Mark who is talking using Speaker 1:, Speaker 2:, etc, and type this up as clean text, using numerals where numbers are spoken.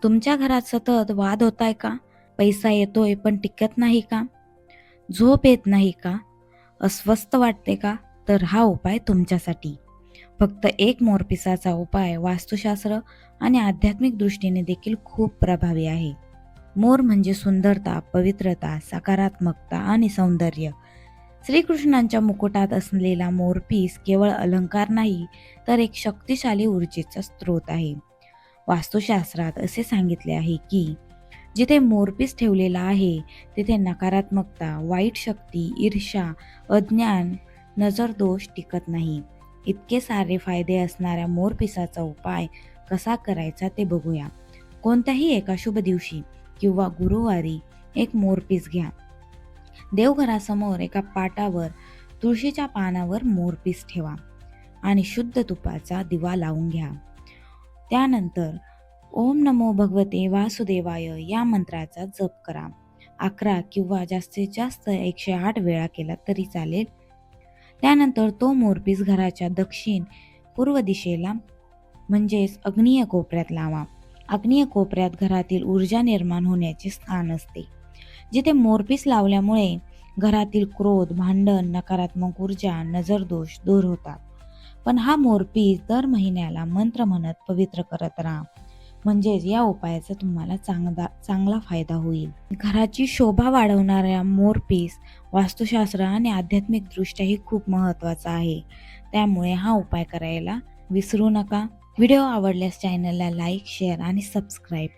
Speaker 1: तुमच्या घरात सतत वाद होताय का? पैसा येतोय पण टिकत नाही का? झोप येत नाही का? अस्वस्थ वाटते का? तर हा उपाय तुमच्यासाठी. फक्त एक मोरपिसाचा उपाय वास्तुशास्त्र आणि आध्यात्मिक दृष्टीने देखील खूप प्रभावी आहे. मोर म्हणजे सुंदरता, पवित्रता, सकारात्मकता आणि सौंदर्य. श्रीकृष्णांच्या मुकुटात असलेला मोरपीस केवळ अलंकार नाही, तर एक शक्तिशाली ऊर्जेचा स्रोत आहे. वास्तुशास्त्रात असे सांगितले आहे की जिथे मोरपीस ठेवलेला आहे तिथे नकारात्मकता, वाईट शक्ती, ईर्ष्या, अज्ञान, नजरदोष टिकत नाही. इतके सारे फायदे असणाऱ्या मोरपिसाचा उपाय कसा करायचा ते बघूया. कोणत्याही एका शुभ दिवशी किंवा गुरुवारी एक मोरपीस घ्या. देवघरासमोर एका पाटावर तुळशीच्या पानावर मोरपीस ठेवा आणि शुद्ध तुपाचा दिवा लावून घ्या. त्यानंतर ओम नमो भगवते वासुदेवाय या मंत्राचा जप करा. 11 किंवा जास्तीत जास्त 108 वेळा केला तरी चालेल. त्यानंतर तो मोरपीस घराच्या दक्षिण पूर्व दिशेला म्हणजेच आग्नेय कोपऱ्यात लावा. आग्नेय कोपऱ्यात घरातील ऊर्जा निर्माण होण्याचे स्थान असते. जिथे मोरपीस लावल्यामुळे घरातील क्रोध, भांडण, नकारात्मक ऊर्जा, नजरदोष दूर होतात. पण हा मोरपीस दर महिन्याला मंत्र म्हणत पवित्र करत राहा. म्हणजेच या उपायाचा तुम्हाला चांगला फायदा होईल. घराची शोभा वाढवणारा मोरपीस वास्तुशास्त्र आणि आध्यात्मिक दृष्ट्याही खूप महत्त्वाचा आहे. त्यामुळे हा उपाय करायला विसरू नका. व्हिडिओ आवडल्यास चॅनलला लाईक, शेअर आणि सबस्क्राईब